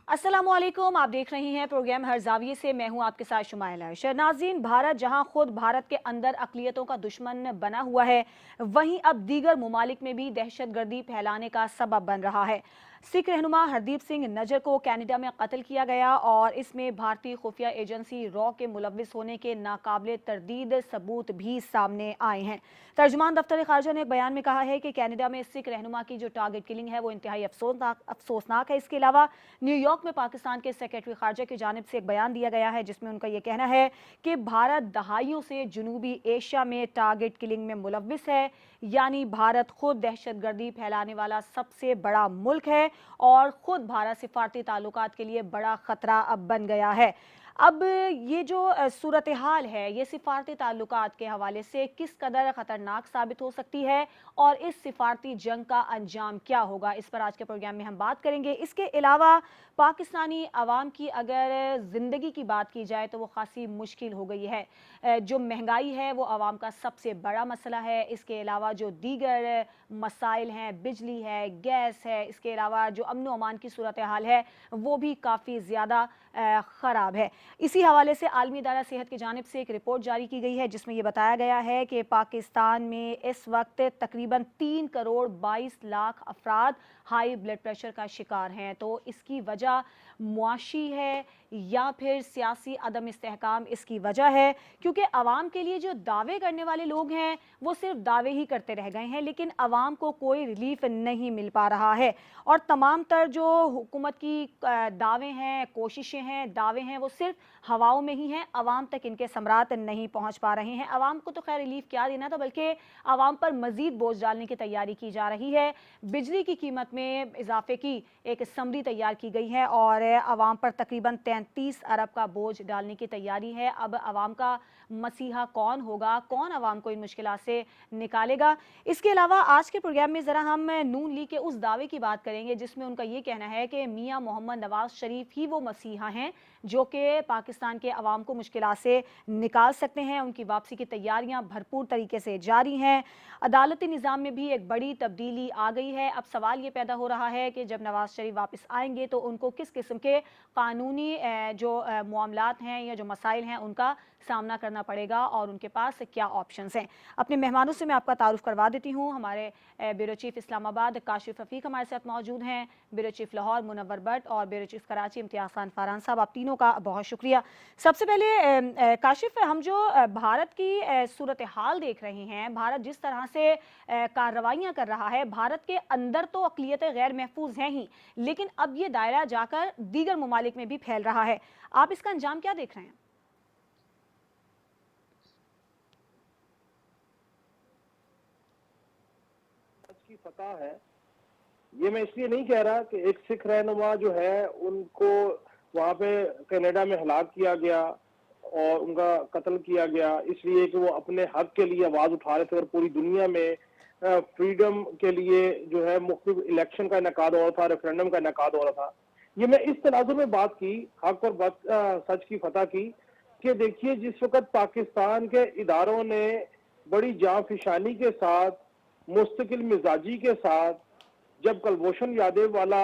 अस्सलामुअलैकुम, आप देख रही हैं प्रोग्राम हर जाविये से। मैं हूं आपके साथ शुमाइला। नाज़रीन, भारत जहां खुद भारत के अंदर अक़लियतों का दुश्मन बना हुआ है, वहीं अब दीगर ममालिक में भी दहशतगर्दी फैलाने का सबब बन रहा है। सिख रहनुमा हरदीप सिंह नजर को कनाडा में कत्ल किया गया और इसमें भारतीय खुफिया एजेंसी रॉ के मुलविस होने के नाकाबिले तरदीद सबूत भी सामने आए हैं। तर्जुमान दफ्तर खारजा ने एक बयान में कहा है कि कनाडा में सिख रहनुमा की जो टारगेट किलिंग है वो इंतहाई अफसोसनाक है। इसके अलावा न्यूयॉर्क में पाकिस्तान के सेक्रेटरी खारजा की जानिब से एक बयान दिया गया है जिसमें उनका यह कहना है कि भारत दहाइयों से जनूबी एशिया में टारगेट किलिंग में मुलविस है, यानी भारत खुद दहशतगर्दी फैलाने वाला सबसे बड़ा मुल्क है और खुद भारत सिफारती ताल्लुकात के लिए बड़ा खतरा अब बन गया है। अब ये जो सूरत हाल है, ये सिफारती ताल्लुकात के हवाले से किस कदर ख़तरनाक साबित हो सकती है और इस सिफारती जंग का अंजाम क्या होगा, इस पर आज के प्रोग्राम में हम बात करेंगे। इसके अलावा पाकिस्तानी अवाम की अगर ज़िंदगी की बात की जाए तो वो खासी मुश्किल हो गई है। जो महंगाई है वो आवाम का सबसे बड़ा मसला है। इसके अलावा जो दीगर मसाइल हैं, बिजली है, गैस है, इसके अलावा जो अमन व अमान की सूरत हाल है वो भी काफ़ी ज़्यादा ख़राब है। इसी हवाले से आलमी इदारा सेहत की जानिब से एक रिपोर्ट जारी की गई है जिसमें यह बताया गया है कि पाकिस्तान में इस वक्त तकरीबन 3 करोड़ 22 लाख अफराद हाई ब्लड प्रेशर का शिकार हैं। तो इसकी वजह मुआशी है या फिर सियासी अदम इस्तेहकाम इसकी वजह है, क्योंकि अवाम के लिए जो दावे करने वाले लोग हैं वो सिर्फ दावे ही करते रह गए हैं, लेकिन अवाम को कोई रिलीफ नहीं मिल पा रहा है। और तमाम तर जो हुकूमत की दावे हैं, कोशिशें हैं, दावे हैं, वो सिर्फ हवाओं में ही हैं, अवाम तक इनके समरात नहीं पहुंच पा रहे हैं। अवाम को तो खैर रिलीफ क्या देना था, बल्कि अवाम पर मजीद बोझ डालने की तैयारी की जा रही है। बिजली की कीमत में इजाफे की एक समरी तैयार की गई है और अवाम पर तकरीबन 33 अरब का बोझ डालने की तैयारी है। अब अवाम का मसीहा कौन होगा, कौन अवाम को इन मुश्किलात से निकालेगा? इसके अलावा आज के प्रोग्राम में ज़रा हम नून लीग के उस दावे की बात करेंगे जिसमें उनका ये कहना है कि मियाँ मोहम्मद नवाज शरीफ ही वो मसीहा हैं जो कि पाकिस्तान के अवाम को मुश्किलात से निकाल सकते हैं। उनकी वापसी की तैयारियां भरपूर तरीके से जारी हैं। अदालती निज़ाम में भी एक बड़ी तब्दीली आ गई है। अब सवाल ये पैदा हो रहा है कि जब नवाज शरीफ वापस आएंगे तो उनको किस किस्म के कानूनी जो मामलात हैं या जो मसाइल हैं उनका सामना करना पड़ेगा और उनके पास क्या ऑप्शंस हैं। अपने मेहमानों से मैं आपका तारुफ करवा देती हूँ। हमारे ब्यूरो चीफ इस्लामाबाद काशिफ रफ़ीक हमारे साथ मौजूद हैं, ब्यूरो चीफ लाहौर मुनव्वर भट्ट और ब्यूरो चीफ कराची इम्तियाज़ खान फरहान साहब, आप तीनों का बहुत शुक्रिया। सबसे पहले काशिफ, हम जो भारत की सूरत हाल देख रहे हैं, भारत जिस तरह से कार्रवाइयाँ कर रहा है, भारत के अंदर तो अक़लियतें गैर महफूज हैं ही, लेकिन अब ये दायरा जाकर दीगर ममालिक में भी फैल रहा है। आप इसका अंजाम क्या देख रहे हैं? की फतह है, ये मैं इसलिए नहीं कह रहा कि एक सिख रहनुमा जो है उनको वहां पे कनाडा में हलाक किया गया और उनका कत्ल किया गया इसलिए कि वो अपने हक के लिए आवाज उठा रहे थे और पूरी दुनिया में फ्रीडम के लिए जो है मुख्तलिफ इलेक्शन का इनेकाद हो रहा था, रेफरेंडम का इनेकाद हो रहा था। ये मैं इस तनाजुर में बात की, हक और बात सच की फतह की, कि देखिए जिस वक्त पाकिस्तान के इदारों ने बड़ी जांफिशानी के साथ, मुस्तकिल मिजाजी के साथ, जब कुलभूषण यादव वाला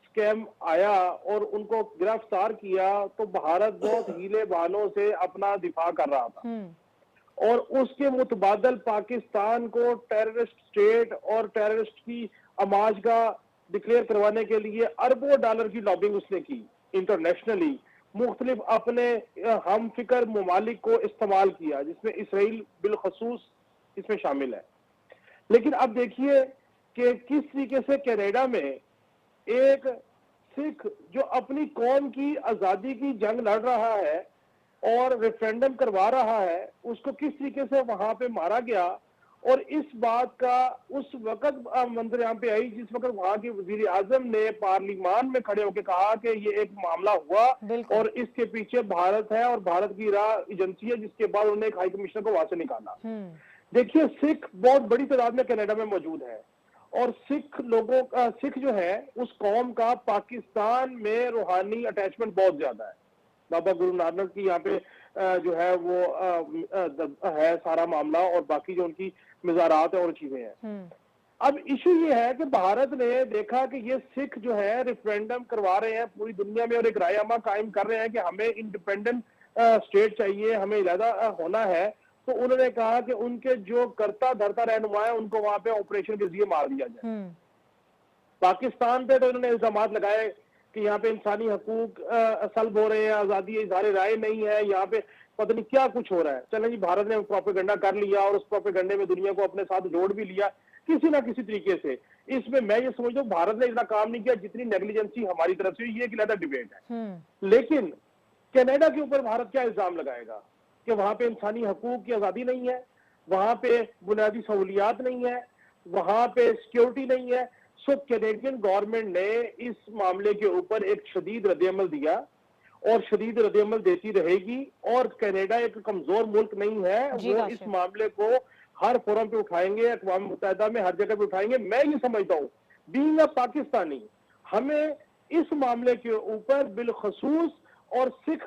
स्कैम आया और उनको गिरफ्तार किया तो भारत बहुत हीले बहानों से अपना दिफा कर रहा था और उसके मुतबादल पाकिस्तान को टेररिस्ट स्टेट और टेररिस्ट की अमाज का डिक्लेयर करवाने के लिए अरबों डॉलर की लॉबिंग उसने की इंटरनेशनली, मुख्तलिफ अपने हम फिक्र ममालिक को इस्तेमाल किया जिसमें इसराइल बिलखसूस इसमें शामिल है। लेकिन अब देखिए कि किस तरीके से कनाडा में एक सिख जो अपनी कौम की आजादी की जंग लड़ रहा है और रेफरेंडम करवा रहा है, उसको किस तरीके से वहां पे मारा गया। और इस बात का उस वक्त मंजर यहाँ पे आई जिस वक्त वहां के वजीर आजम ने पार्लियामान में खड़े होकर कहा कि ये एक मामला हुआ और इसके पीछे भारत है और भारत की राह एजेंसी है, जिसके बाद उन्होंने एक हाई कमिश्नर को वहां से निकाला। देखिए सिख बहुत बड़ी तादाद में कनाडा में मौजूद है और सिख लोगों का, सिख जो है उस कौम का पाकिस्तान में रूहानी अटैचमेंट बहुत ज्यादा है। बाबा गुरु नानक की यहाँ पे जो है वो है सारा मामला और बाकी जो उनकी मज़ारात है और चीजें हैं। अब इशू ये है कि भारत ने देखा कि ये सिख जो है रेफरेंडम करवा रहे हैं पूरी दुनिया में और एक रायनामा कायम कर रहे हैं कि हमें इंडिपेंडेंट स्टेट चाहिए, हमें इलादा होना है। तो उन्होंने कहा कि उनके जो करता धरता रहनुमा है उनको वहां पे ऑपरेशन के जरिए मार दिया जाए। पाकिस्तान पे तो इन्होंने इल्जाम लगाए कि यहाँ पे इंसानी हकूक सल्ब हो रहे हैं, आजादी इजहार राय नहीं है, यहाँ पे पता नहीं क्या कुछ हो रहा है। चलें जी, भारत ने प्रोपेगेंडा कर लिया और उस प्रोपेगेंडे में दुनिया को अपने साथ जोड़ भी लिया किसी ना किसी तरीके से। इसमें मैं ये समझता हूँ भारत ने इतना काम नहीं किया जितनी नेग्लिजेंसी हमारी तरफ से, ये एक अलग डिबेट है। लेकिन कनाडा के ऊपर भारत क्या इल्जाम लगाएगा कि वहां पे इंसानी हकूक की आजादी नहीं है, वहां पे बुनियादी सहूलियात नहीं है, वहां पे सिक्योरिटी नहीं है। सो कैनेडियन गवर्नमेंट ने इस मामले के ऊपर एक शदीद रद्दअमल दिया और शदीद रद्दअमल देती रहेगी। और कनाडा एक कमजोर मुल्क नहीं है, वो इस मामले को हर फोरम पे उठाएंगे, अक़वाम मुत्तहिदा में हर जगह पे उठाएंगे। मैं ये समझता हूँ बीइंग अ पाकिस्तानी, हमें इस मामले के ऊपर बिलखसूस और सिख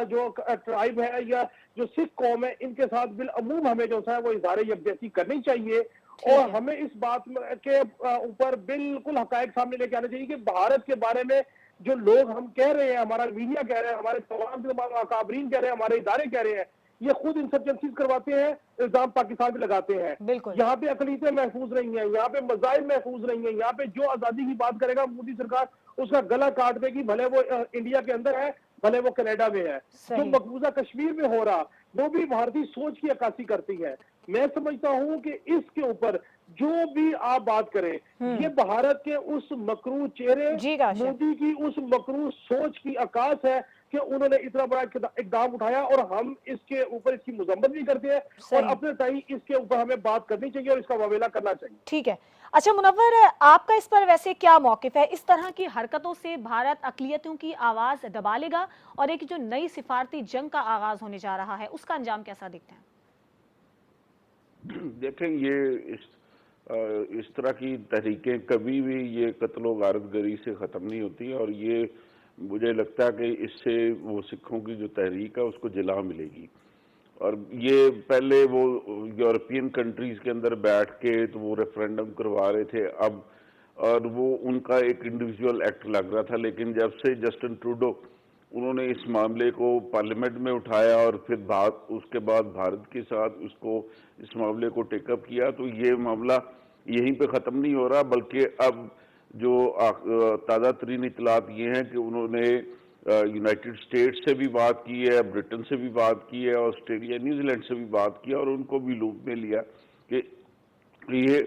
जो ट्राइब है या जो सिख कौम है इनके साथ बिलअमूम हमें जो है वो इज़हार यकजहती करनी चाहिए और हमें इस बात के ऊपर बिल्कुल हकायक सामने लेके आना चाहिए कि भारत के बारे में जो लोग हम कह रहे हैं, हमारा मीडिया कह रहे हैं, हमारे तमाम अकाबरीन कह रहे हैं, हमारे इदारे कह रहे हैं, ये खुद इंसर्जेंसीज करवाते हैं, इल्जाम पाकिस्तान पे लगाते हैं। यहाँ पे अकलीतें महफूज नहीं है, यहाँ पे मज़ाहिब महफूज नहीं है, यहाँ पे जो आजादी की बात करेगा मोदी सरकार उसका गला काट देगी, भले वो इंडिया के अंदर है भले वो कनाडा में है। जो मकबूजा कश्मीर में हो रहा वो भी भारतीय सोच की अक्कासी करती है। मैं समझता हूं कि इसके ऊपर जो भी आप बात करें, ये भारत के उस मकरू चेहरे, मोदी की उस मकरू सोच की अक्कास है कि उन्होंने इतना बड़ा इकदाम उठाया और हम इसके ऊपर इसकी मुजम्मत भी करते हैं और अपने ताई इसके ऊपर हमें बात करनी चाहिए और इसका मुआवजा करना चाहिए। ठीक है। अच्छा मुनव्वर, आपका इस पर वैसे क्या मौकिफ है? इस तरह की हरकतों से भारत अक़लियतों की आवाज दबा लेगा और एक जो नई सिफारती जंग का आगाज होने जा रहा है उसका अंजाम कैसा दिखता है? देखें, ये इस तरह की तहरीकें कभी भी ये कत्लो गारतगरी से ख़त्म नहीं होती और ये मुझे लगता है कि इससे वो सिखों की जो तहरीक है उसको जिला मिलेगी। और ये पहले वो यूरोपियन कंट्रीज़ के अंदर बैठ के तो वो रेफरेंडम करवा रहे थे, अब और वो उनका एक इंडिविजुअल एक्ट लग रहा था। लेकिन जब से जस्टिन ट्रूडो उन्होंने इस मामले को पार्लियामेंट में उठाया और फिर उसके बाद भारत के साथ उसको इस मामले को टेकअप किया, तो ये मामला यहीं पे ख़त्म नहीं हो रहा, बल्कि अब जो ताज़ा तरीन इतलात ये हैं कि उन्होंने यूनाइटेड स्टेट्स से भी बात की है, ब्रिटेन से भी बात की है, ऑस्ट्रेलिया न्यूजीलैंड से भी बात की और उनको भी लूप में लिया कि ये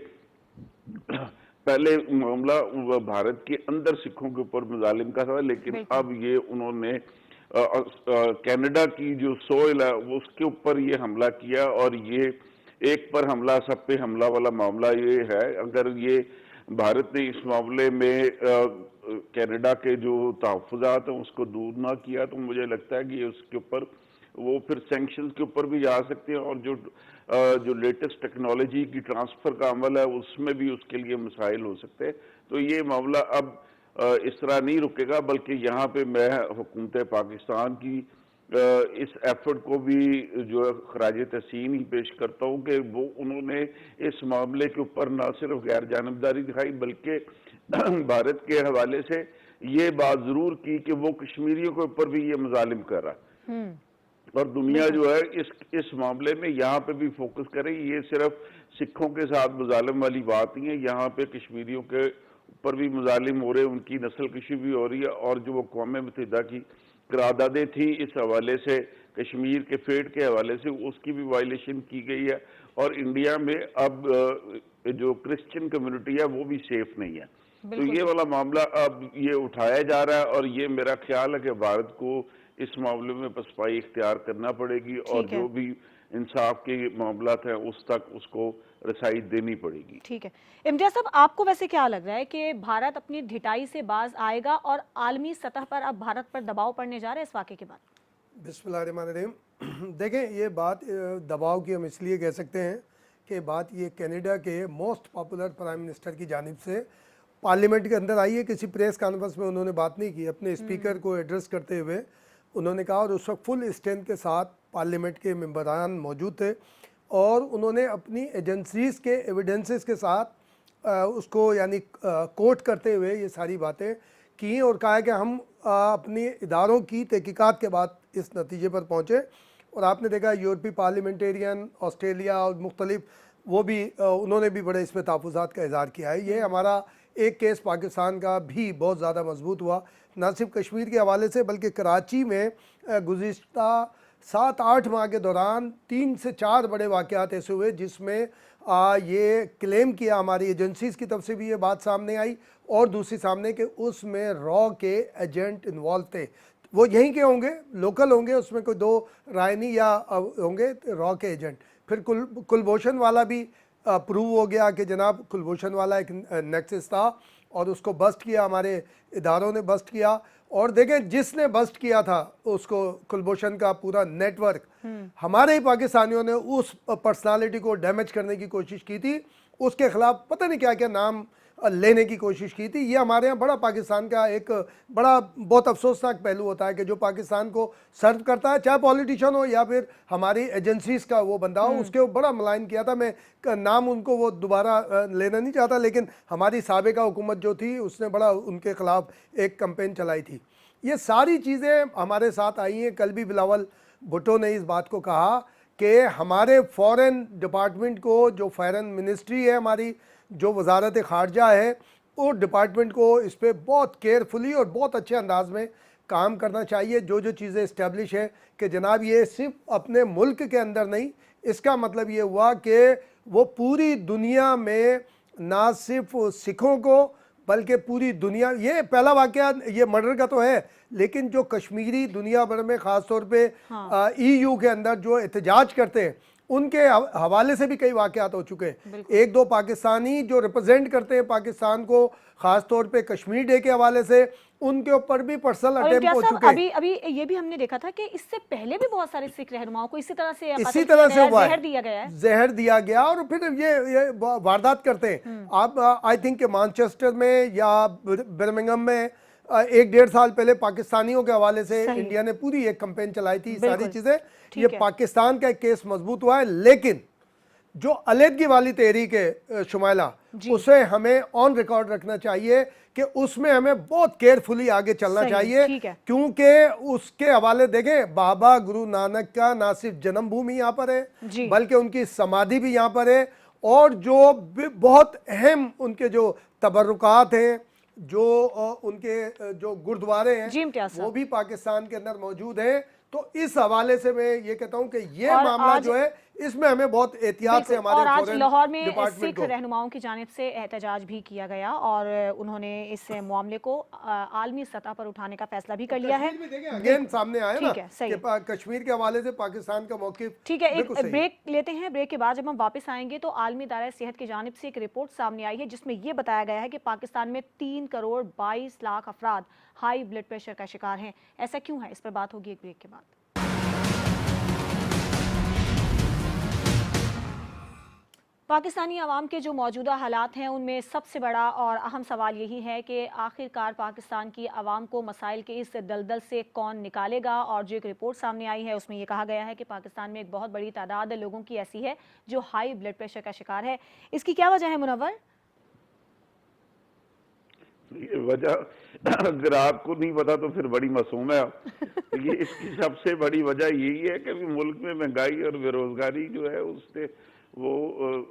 पहले मामला भारत के अंदर सिखों के ऊपर मुजालिम का था, लेकिन अब ये उन्होंने कनाडा की जो सोइल है उसके ऊपर ये हमला किया और ये एक पर हमला सब पे हमला वाला मामला ये है। अगर ये भारत ने इस मामले में कनाडा के जो तहफ़्फ़ुज़ात हैं उसको दूर ना किया तो मुझे लगता है कि उसके ऊपर वो फिर सैंक्शंस के ऊपर भी जा सकते हैं और जो लेटेस्ट टेक्नोलॉजी की ट्रांसफ़र का अमल है उसमें भी उसके लिए मसाइल हो सकते हैं। तो ये मामला अब इस तरह नहीं रुकेगा, बल्कि यहाँ पे मैं हुकूमत पाकिस्तान की इस एफर्ट को भी जो है खराज तहसीन ही पेश करता हूँ कि वो उन्होंने इस मामले के ऊपर ना सिर्फ गैर जानबदारी दिखाई बल्कि भारत के हवाले से ये बात ज़रूर की कि वो कश्मीरियों के ऊपर भी ये मुजालिम कर रहा है और दुनिया जो है इस मामले में यहाँ पे भी फोकस करे। ये सिर्फ सिखों के साथ मुजालिम वाली बात नहीं है, यहाँ पे कश्मीरियों के ऊपर भी मुजालिम हो रहे हैं, उनकी नस्ल कशी भी हो रही है और जो वो कौम मुत्तहिदा की करारदादें थी इस हवाले से कश्मीर के फेड के हवाले से उसकी भी वायलेशन की गई है और इंडिया में अब जो क्रिश्चियन कम्युनिटी है वो भी सेफ नहीं है। तो ये वाला मामला अब ये उठाया जा रहा है और ये मेरा ख्याल है कि भारत को इस मामले में पसपाई इख्तियार करना पड़ेगी और जो भी इंसाफ के मामला हैं उस तक उसको रसाई देनी पड़ेगी। ठीक है। इम्तियाज साहब, आपको वैसे क्या लग रहा है कि भारत अपनी ढिठाई से बाज आएगा और आलमी सतह पर अब भारत पर दबाव पड़ने जा रहा है इस वाक़े के बाद? बिस्मिल्लाहिर्रहमानिर्रहीम। देखें, ये बात दबाव की हम इसलिए कह सकते हैं कि बात ये कनाडा के मोस्ट पॉपुलर प्राइम मिनिस्टर की जानिब से पार्लियामेंट के अंदर आई है। किसी प्रेस कॉन्फ्रेंस में उन्होंने बात नहीं की, अपने स्पीकर को एड्रेस करते हुए उन्होंने कहा और उस वक्त फुल स्ट्रेंथ के साथ पार्लियामेंट के मेंबरान मौजूद थे और उन्होंने अपनी एजेंसीज़ के एविडेंसेस के साथ उसको यानी कोट करते हुए ये सारी बातें की और कहा है कि हम अपनी इदारों की तहकीकात के बाद इस नतीजे पर पहुँचे। और आपने देखा यूरोपीय पार्लियामेंटेरियन, ऑस्ट्रेलिया और मुख्तलिफ वो भी उन्होंने भी बड़े इसमें तहफ़्फ़ुज़ात का इज़हार किया है। ये हमारा एक केस पाकिस्तान का भी बहुत ज़्यादा मजबूत हुआ, ना सिर्फ कश्मीर के हवाले से बल्कि कराची में गुज़िश्ता 7-8 माह के दौरान 3 से 4 बड़े वाक़यात ऐसे हुए जिसमें ये क्लेम किया, हमारी एजेंसीज़ की तरफ से भी ये बात सामने आई और दूसरी सामने कि उसमें रॉ के एजेंट इन्वॉल्व थे। वो यहीं के होंगे, लोकल होंगे, उसमें कोई दो राय नहीं, या होंगे रॉ के एजेंट। फिर कुलभूषण वाला भी प्रूव हो गया कि जनाब कुलभूषण वाला एक नेक्सस था और उसको बस्ट किया, हमारे इदारों ने बस्ट किया। और देखें जिसने बस्ट किया था उसको, कुलभूषण का पूरा नेटवर्क, हमारे ही पाकिस्तानियों ने उस पर्सनालिटी को डैमेज करने की कोशिश की थी, उसके खिलाफ पता नहीं क्या क्या नाम लेने की कोशिश की थी। ये हमारे यहाँ बड़ा पाकिस्तान का एक बड़ा बहुत अफसोसनाक पहलू होता है कि जो पाकिस्तान को सर्व करता है, चाहे पॉलिटिशियन हो या फिर हमारी एजेंसीज का वो बंदा हो, उसके बड़ा मलाइन किया था। मैं नाम उनको वो दोबारा लेना नहीं चाहता, लेकिन हमारी साबिका हुकूमत जो थी उसने बड़ा उनके खिलाफ एक कैंपेन चलाई थी। ये सारी चीज़ें हमारे साथ आई हैं। कल भी बिलावल भुट्टो ने इस बात को कहा कि हमारे फॉरेन डिपार्टमेंट को, जो फॉरेन मिनिस्ट्री है हमारी, जो वजारत खारजा है, वो डिपार्टमेंट को इस पर बहुत केयरफुली और बहुत अच्छे अंदाज में काम करना चाहिए। जो जो चीज़ें इस्टेब्लिश है कि जनाब ये सिर्फ अपने मुल्क के अंदर नहीं, इसका मतलब ये हुआ कि वो पूरी दुनिया में ना सिर्फ सिखों को बल्कि पूरी दुनिया, ये पहला वाक़या ये मर्डर का तो है, लेकिन जो कश्मीरी दुनिया भर में ख़ास तौर पे EU के अंदर जो एहतजाज करते हैं उनके हवाले से भी कई वाक़यात हो चुके हैं। एक दो पाकिस्तानी जो रिप्रेजेंट करते हैं पाकिस्तान को, ख़ास तौर पे कश्मीर डे के हवाले से, उनके ऊपर भी पर्सनल अटेम्प्ट हो चुके हैं। अभी ये भी हमने देखा था कि इससे पहले भी बहुत सारे सिख रहनुमाओं को इसी तरह से हुआ जहर दिया गया है, जहर दिया गया और फिर ये वारदात करते हैं। आप आई थिंक मैनचेस्टर में या बर्मिंघम में 1-1.5 साल पहले पाकिस्तानियों के हवाले से इंडिया ने पूरी एक कैंपेन चलाई थी। सारी चीजें, ये पाकिस्तान का एक केस मजबूत हुआ है, लेकिन जो अलहदगी वाली तहरीक है शुमाइला, उसे हमें ऑन रिकॉर्ड रखना चाहिए कि उसमें हमें बहुत केयरफुली आगे चलना चाहिए, क्योंकि उसके हवाले देखें, बाबा गुरु नानक का ना सिर्फ जन्मभूमि यहाँ पर है बल्कि उनकी समाधि भी यहाँ पर है, और जो बहुत अहम उनके जो तबर्रुकात हैं, जो उनके जो गुरुद्वारे हैं, वो भी पाकिस्तान के अंदर मौजूद हैं। तो इस हवाले से मैं ये कहता हूं कि ये मामला जो है इसमें हमें बहुत एहतियात से हमारे, और आज लाहौर में सिख रहनुमाओं की जानिब से एहतजाज भी किया गया और उन्होंने इस मामले को आलमी सतह पर उठाने का फैसला भी कर लिया है। अगेन सामने आया ना कि कश्मीर के हवाले से पाकिस्तान का मौक़िफ़। ठीक है, एक ब्रेक लेते हैं। ब्रेक के बाद जब हम वापस आएंगे तो आलमी दायरा सेहत की जानिब से एक रिपोर्ट सामने आई है जिसमें यह बताया गया है कि पाकिस्तान में 3 करोड़ 22 लाख अफराद हाई ब्लड प्रेशर का शिकार हैं। ऐसा क्यों है, इस पर बात होगी एक ब्रेक के बाद। पाकिस्तानी अवाम के जो मौजूदा हालात हैं उनमें सबसे बड़ा और अहम सवाल यही है कि आखिरकार पाकिस्तान की अवाम को मसाइल के इस दलदल से कौन निकालेगा। और जो एक रिपोर्ट सामने आई है उसमें यह कहा गया है कि पाकिस्तान में एक बहुत बड़ी तादाद लोगों की ऐसी है जो हाई ब्लड प्रेशर का शिकार है। इसकी क्या वजह है मुनव्वर? ये वजह अगर आपको नहीं पता तो फिर बड़ी मासूम है। ये इसकी सबसे बड़ी वजह यही है कि मुल्क में महंगाई और बेरोजगारी जो है उससे वो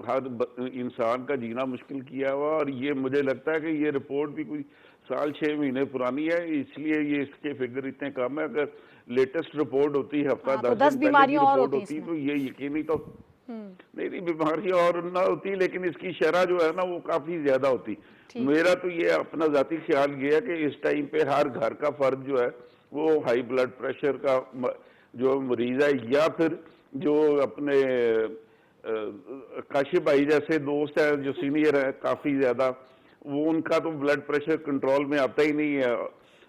हर इंसान का जीना मुश्किल किया हुआ। और ये मुझे लगता है कि ये रिपोर्ट भी कोई 6 महीने पुरानी है, इसलिए ये इसके फिगर इतने कम है। अगर लेटेस्ट रिपोर्ट होती, हफ्ता 10 दिन पहले की रिपोर्ट होती तो ये यकीनी तो नहीं बीमारियां और ना होती, लेकिन इसकी शरह जो है ना वो काफी ज्यादा होती। मेरा तो ये अपना जाती ख्याल ये है कि इस टाइम पे हर घर का फर्द जो है वो हाई ब्लड प्रेशर का जो मरीज है, या फिर जो अपने काशिफ भाई जैसे दोस्त है जो सीनियर है काफी ज्यादा, वो उनका तो ब्लड प्रेशर कंट्रोल में आता ही नहीं है।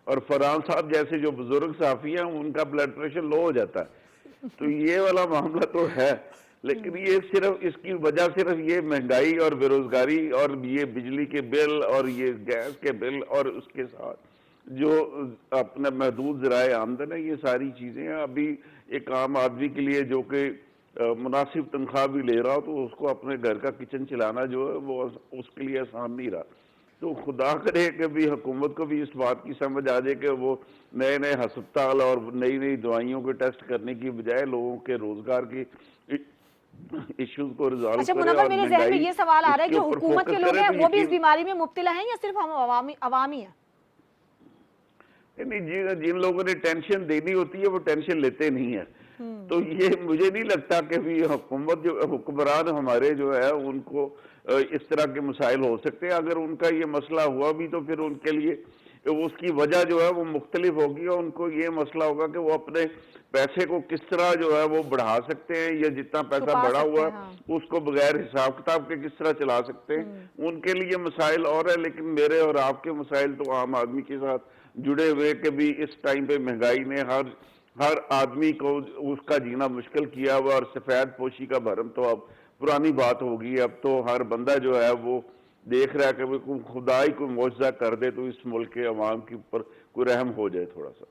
और फरहान साहब जैसे जो बुजुर्ग साफी हैं उनका ब्लड प्रेशर लो हो जाता है। तो ये वाला मामला तो है, लेकिन ये सिर्फ इसकी वजह सिर्फ ये महंगाई और बेरोजगारी और ये बिजली के बिल और ये गैस के बिल और उसके साथ जो अपना महदूद ज़राए आमदन है, ये सारी चीजें अभी एक आम आदमी के लिए जो कि मुनासिब तनख्वाह भी ले रहा हो तो उसको अपने घर का किचन चलाना जो है वो उसके लिए आसान नहीं रहा। तो खुदा करे कि भी हुकूमत को भी इस बात की समझ आ जाए कि वो नए नए हस्पताल और नई नई दवाइयों के टेस्ट करने की बजाय लोगों के रोजगार की इश्यूज को रिजॉल्व अच्छा करे मुनव्वर, और मेरे जहन में महंगाई ये सवाल आ रहा है कि इसके ऊपर हुकूमत के फोकस लोग करे हैं तो वो भी इस यकीन बीमारी में मुब्तला हैं या सिर्फ हम अवामी हैं? नहीं, जिन लोगों ने टेंशन देनी होती है वो टेंशन लेते नहीं है। तो ये मुझे नहीं लगता कि भी हुकूमत जो हुक्मरान हमारे जो है उनको इस तरह के मसाइल हो सकते हैं। अगर उनका ये मसला हुआ भी तो फिर उनके लिए उसकी वजह जो है वो मुख्तलिफ होगी और उनको ये मसला होगा कि वो अपने पैसे को किस तरह जो है वो बढ़ा सकते हैं या जितना पैसा छुपा बढ़ा सकते हुआ हैं, है हाँ। उसको बगैर हिसाब किताब के किस तरह चला सकते हैं। उनके लिए मसाइल और है, लेकिन मेरे और आपके मसाइल तो आम आदमी के साथ जुड़े हुए कि भी इस टाइम पे महंगाई ने हर आदमी को उसका जीना मुश्किल किया हुआ और सफेद पोशी का भरम तो अब पुरानी बात होगी। अब तो हर बंदा जो है वो देख रहा है कि कोई खुदा ही कोई मौजज़ा कर दे तो इस मुल्क के अवाम के ऊपर कोई रहम हो जाए थोड़ा सा।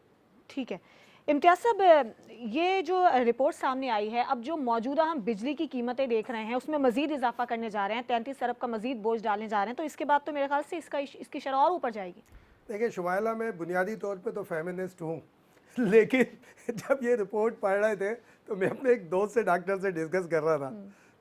ठीक है इम्तियाज साहब, ये जो रिपोर्ट सामने आई है, अब जो मौजूदा हम बिजली की कीमतें देख रहे हैं उसमें मजीद इजाफा करने जा रहे हैं, 33 अरब का मजीद बोझ डालने जा रहे हैं, तो इसके बाद तो मेरे ख्याल से इसकी शरह और ऊपर जाएगी। देखिए शुमाइला, मैं बुनियादी तौर पे तो फेमिनिस्ट हूँ, लेकिन जब ये रिपोर्ट पढ़ रहे थे तो मैं अपने एक दोस्त से, डॉक्टर से डिस्कस कर रहा था,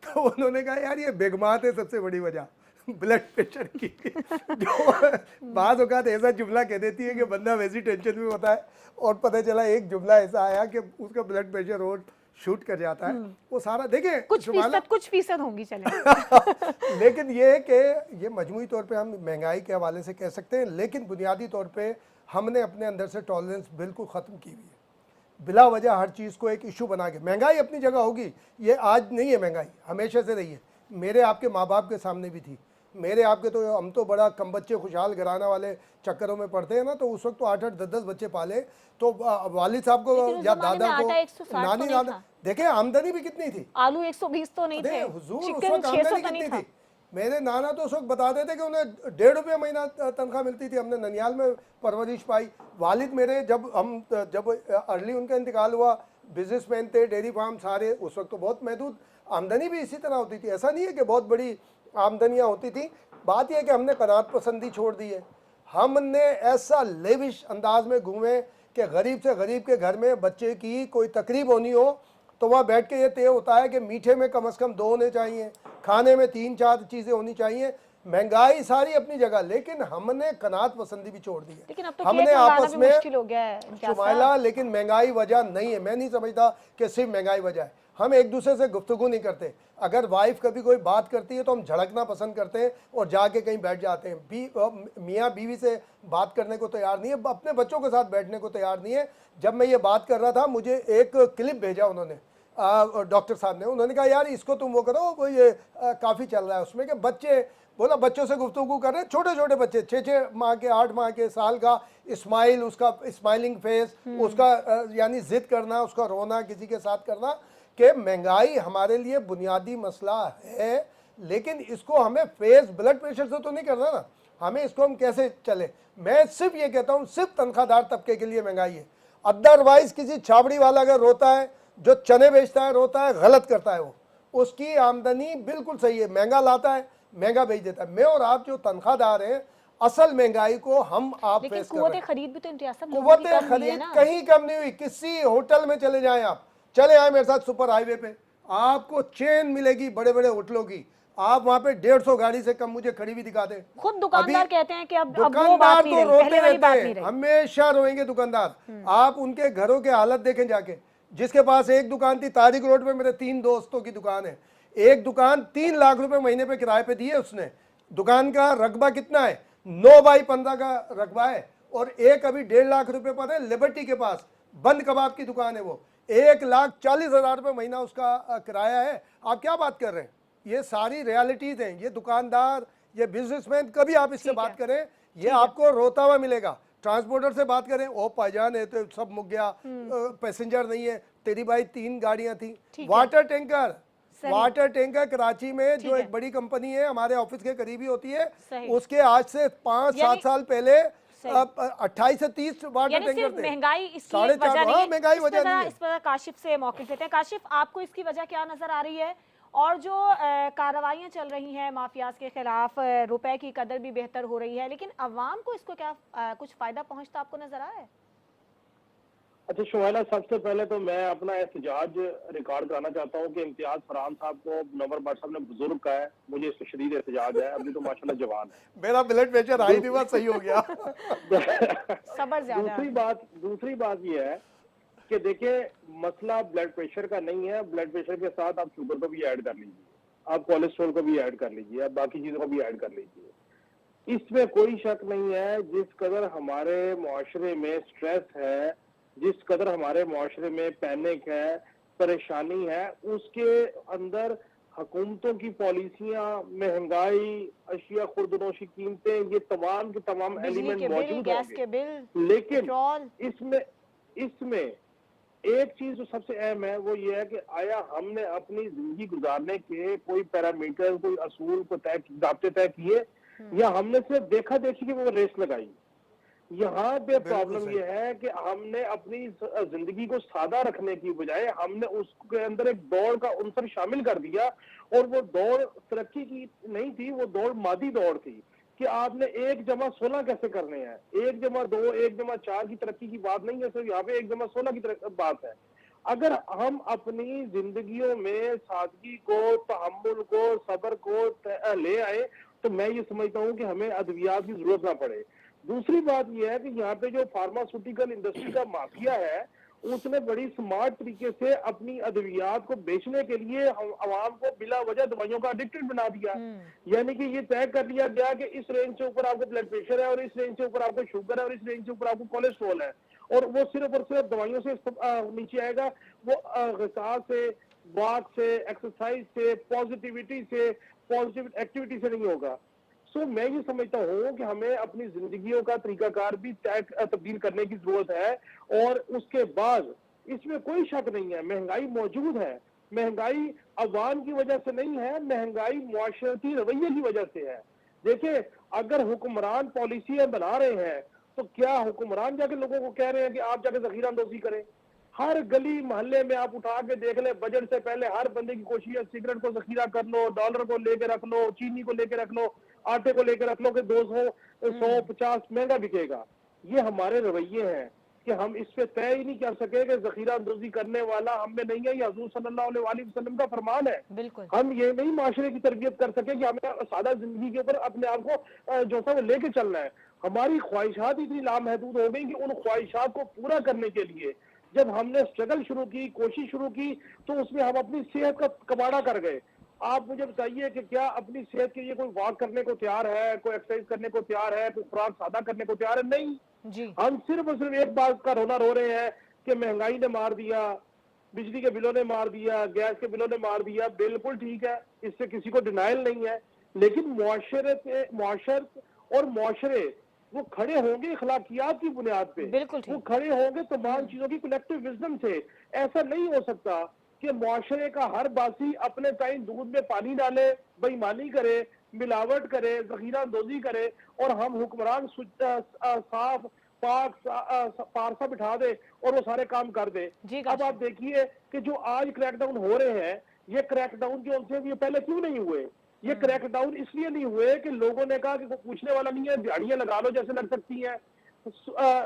तो उन्होंने कहा यार ये बेगमात है सबसे बड़ी वजह ब्लड प्रेशर की। जो बाज़ औक़ात ऐसा जुमला कह देती है कि बंदा वैसी टेंशन में होता है और पता चला एक जुमला ऐसा आया कि उसका ब्लड प्रेशर और शूट कर जाता है। वो सारा देखिए कुछ फीसद होंगी चले। लेकिन ये है कि ये मजमूई तौर पे हम महंगाई के हवाले से कह सकते हैं, लेकिन बुनियादी तौर पे हमने अपने अंदर से टॉलरेंस बिल्कुल ख़त्म की हुई है। बिला वजह हर चीज़ को एक इशू बना के, महंगाई अपनी जगह होगी, ये आज नहीं है, महंगाई हमेशा से रही है। मेरे आपके माँ बाप के सामने भी थी, मेरे आपके तो हम तो बड़ा कम बच्चे खुशहाल घराना वाले चक्करों में पड़ते हैं ना, तो उस वक्त तो 8-8 10-10 बच्चे पाले, तो वालिद साहब को या दादा को, नानी दादा, देखे आमदनी भी कितनी थी, आलू 120 तो नहीं थे, हुजूर उस चिकन वक्त 600 आमदनी तो नहीं कितनी था। थी। मेरे नाना तो उस वक्त बताते थे कि उन्हें 1.5 रुपये महीना तनख्वाह मिलती थी। हमने ननियाल में परवरिश पाई। वालिद मेरे जब अर्ली उनका इंतकाल हुआ, बिजनेसमैन थे, डेयरी फार्म सारे, उस वक्त तो बहुत महदूद आमदनी भी इसी तरह होती थी, ऐसा नहीं है कि बहुत बड़ी आमदनियाँ होती थी। बात यह है कि हमने कनात पसंदी छोड़ दी है, हमने ऐसा लेविश अंदाज में घूमे कि गरीब से गरीब के घर में बच्चे की कोई तकरीब होनी हो तो वह बैठ के ये तय होता है कि मीठे में कम से कम 2 होने चाहिए, खाने में 3-4 चीज़ें होनी चाहिए। महंगाई सारी अपनी जगह, लेकिन हमने कनात पसंदी भी छोड़ दी है। लेकिन अब तो हमने आपस में मुश्किल हो गया है शुमाइला, लेकिन महंगाई वजह नहीं है। मैं नहीं समझता कि सिर्फ महंगाई वजह है। हम एक दूसरे से गुफ्तगू नहीं करते। अगर वाइफ कभी कोई बात करती है तो हम झड़कना पसंद करते हैं और जाके कहीं बैठ जाते हैं। मियाँ बीवी से बात करने को तैयार नहीं है, अपने बच्चों के साथ बैठने को तैयार नहीं है। जब मैं ये बात कर रहा था, मुझे एक क्लिप भेजा उन्होंने, डॉक्टर साहब ने, उन्होंने कहा यार इसको तुम वो करो, वो ये काफ़ी चल रहा है उसमें कि बच्चे, बोला बच्चों से गुफ्तगू कर रहे हैं, छोटे छोटे बच्चे 6-6 माह के, 8 माह के, साल का, स्माइल, उसका स्माइलिंग फेस, उसका यानी जिद करना, उसका रोना किसी के साथ करना, कि महंगाई हमारे लिए बुनियादी मसला है। लेकिन इसको हमें फेस ब्लड प्रेशर से तो नहीं करना ना, हमें इसको हम कैसे चले। मैं सिर्फ ये कहता हूँ, सिर्फ तनख्वाहदार तबके के लिए महंगाई है। अदरवाइज किसी छाबड़ी वाला अगर रोता है, जो चने बेचता है रोता है, गलत करता है, वो उसकी आमदनी बिल्कुल सही है, महंगा लाता है, महंगा बेच देता है। मैं और आप जो तनख्वाहदार हैं, असल महंगाई को हम आप फेस कर रहे हैं। कुव्वत खरीद भी तो इम्तियाज साहब कुव्वत खरीद कहीं कम नहीं हुई। किसी होटल में चले जाएं, आप चले आए मेरे साथ सुपर हाईवे पे, आपको चेन मिलेगी बड़े बड़े होटलों की, आप वहां पे 150 गाड़ी से कम मुझे खड़ी भी दिखा दे। खुद दुकानदार कहते हैं कि अब दुकानदार वो बात नहीं तो रही, रोते पहले वाली बात नहीं रहते हैं, रही। हमेशा रोएंगे दुकानदार। आप उनके घरों के हालत देखें जाके, जिसके पास एक दुकान थी तारिक रोड पे, मेरे 3 दोस्तों की दुकान है, एक दुकान 3 लाख रुपए महीने पे किराए पे दिए उसने। दुकान का रकबा कितना है, 9x15 का रकबा है, और एक अभी 1.5 लाख रुपए पर है लिबर्टी के पास, बंद कबाब की दुकान है, वो 1,40,000 रुपये महीना उसका किराया है। आप क्या बात कर रहे हैं, ये सारी रियलिटीज हैं। ये दुकानदार, ये बिजनेसमैन, कभी आप इससे बात करें, ये आपको रोता हुआ मिलेगा। ट्रांसपोर्टर से बात करें, ओ भाईजान है तो सब मुक गया, पैसेंजर नहीं है, तेरी भाई 3 गाड़ियां थी। वाटर टैंकर कराची में जो एक बड़ी कंपनी है, हमारे ऑफिस के करीबी होती है, उसके आज से 5-7 साल पहले सही। 28 से 30 वाटर यानी टैंकर सिर्फ थे। महंगाई इसकी साढ़े एक वजह चार, नहीं हाँ, है। महंगाई इस पे वजह जरा नहीं है। इस पर काशिफ से मौक़िफ़ लेते हैं। काशिफ, आपको इसकी वजह क्या नजर आ रही है? और जो कार्रवाइयाँ चल रही हैं माफियाज के खिलाफ, रुपए की कदर भी बेहतर हो रही है, लेकिन अवाम को इसको क्या कुछ फायदा पहुंचता आपको नजर आ रहा है? अच्छा शुमाइला, सबसे पहले तो मैं अपना एहतजाज रिकॉर्ड कराना चाहता हूँ कि इम्तियाज फरहान साहब को मुनव्वर भट्ट साहब ने बुजुर्ग कहा है। मुझे इस पर शदीद एहतजाज है, अभी तो माशाल्लाह जवान मेरा ब्लड प्रेशर हाई थी, बस सही हो गया। है। सबर ज्यादा दूसरी बात ये है कि देखिए, मसला ब्लड प्रेशर का नहीं है। ब्लड प्रेशर के साथ आप शुगर को भी ऐड कर लीजिए, आप कोलेस्ट्रॉल को भी ऐड कर लीजिए, आप बाकी चीजों को भी ऐड कर लीजिए। इसमें कोई शक नहीं है, जिस कदर हमारे मुआशरे में स्ट्रेस है, जिस कदर हमारे मुआशरे में पैनिक है, परेशानी है, उसके अंदर हुकूमतों की पॉलिसियां, महंगाई, अशिया खुर्दनोशी कीमतें, ये तमाम के तमाम बिजली एलिमेंट के बिल, मौजूद गैस होंगे। के बिल, लेकिन पेट्रोल। इसमें एक चीज जो सबसे अहम है वो ये है कि आया हमने अपनी जिंदगी गुजारने के कोई पैरामीटर, कोई असूल को दायरे तय किए, या हमने सिर्फ देखा देखी कि वो रेस लगाई। यहाँ पे प्रॉब्लम ये है कि हमने अपनी जिंदगी को सादा रखने की बजाय हमने उसके अंदर एक दौड़ का उनसर शामिल कर दिया, और वो दौड़ तरक्की की नहीं थी, वो दौड़ मादी दौड़ थी कि आपने 1+16 कैसे करने हैं। 1+2, 1+4 की तरक्की की बात नहीं है, सिर्फ यहाँ पे 1+16 की बात है। अगर हम अपनी जिंदगियों में सादगी को, तहम्मुल को, सब्र को ले आए, तो मैं ये समझता हूँ कि हमें अद्वियात की जरूरत ना पड़े। दूसरी बात यह है कि यहाँ पे जो फार्मास्यूटिकल इंडस्ट्री का माफिया है, उसने बड़ी स्मार्ट तरीके से अपनी अद्वियात को बेचने के लिए आवाम को बिला वजह दवाइयों का एडिक्टेड बना दिया। यानी कि ये तय कर लिया गया कि इस रेंज से ऊपर आपको ब्लड प्रेशर है, और इस रेंज से ऊपर आपको शुगर है, और इस रेंज से ऊपर आपको कोलेस्ट्रॉल है, और वो सिर्फ और सिर्फ दवाइयों से नीचे आएगा। वो ग़िज़ा से, वॉक से, एक्सरसाइज से, पॉजिटिविटी से, पॉजिटिव एक्टिविटी से नहीं होगा। सो मैं ये समझता हूँ कि हमें अपनी जिंदगियों का तरीकाकार भी तब्दील करने की जरूरत है, और उसके बाद इसमें कोई शक नहीं है, महंगाई मौजूद है। महंगाई अवाम की वजह से नहीं है, महंगाई मुआशरती रवैये की वजह से है। देखिए, अगर हुक्मरान पॉलिसियां बना रहे हैं, तो क्या हुक्मरान जाके लोगों को कह रहे हैं कि आप जाके जखीरा अंदोजी करें? हर गली मोहल्ले में आप उठा के देख ले, बजट से पहले हर बंदे की कोशिश है सिगरेट को जखीरा कर लो, डॉलर को लेके रख लो, चीनी को लेके रख लो, आटे को लेकर रख लो कि 200, 150 महंगा बिकेगा। ये हमारे रवैये हैं कि हम इस पे तय ही नहीं कर सके कि जखीरा अंदोजी करने वाला हम में नहीं है। ये हुजूर सल्लल्लाहु अलैहि वसल्लम का फरमान है। बिल्कुल। हम ये नहीं माशरे की तरबियत कर सके कि हमें सादा जिंदगी के ऊपर अपने आप को जो सा वो लेके चलना है। हमारी ख्वाहिशात इतनी लामहदूद हो गई कि उन ख्वाहिशात को पूरा करने के लिए जब हमने स्ट्रगल शुरू की, कोशिश शुरू की, तो उसमें हम अपनी सेहत का कबाड़ा कर गए। आप मुझे बताइए कि क्या अपनी सेहत के लिए कोई वॉक करने को तैयार है, कोई एक्सरसाइज करने को तैयार है, कोई खुराक सादा करने को तैयार है? नहीं जी। हम सिर्फ और सिर्फ एक बात का रोना रो रहे हैं कि महंगाई ने मार दिया, बिजली के बिलों ने मार दिया, गैस के बिलों ने मार दिया। बिल्कुल ठीक है, इससे किसी को डिनाइल नहीं है, लेकिन मुआशरत और मुआशरे वो खड़े होंगे अखलाकियात की बुनियाद पे। बिल्कुल ठीक। वो खड़े होंगे तमाम चीजों की कलेक्टिव विजडम से। ऐसा नहीं हो सकता कि मुआशरे का हर बासी अपने टाइम दूध में पानी डाले, बेईमानी करे, मिलावट करे, जखीरा अंदोजी करे, और हम हुक्मरान साफ पाक पारसा बिठा दे और वो सारे काम कर दे। अब आप देखिए कि जो आज क्रैकडाउन हो रहे हैं, ये क्रैकडाउन जो उनसे ये पहले क्यों नहीं हुए? ये क्रैकडाउन इसलिए नहीं हुए कि लोगों ने कहा कि कोई पूछने वाला नहीं है, दिहाड़ियां लगा लो जैसे लग सकती हैं,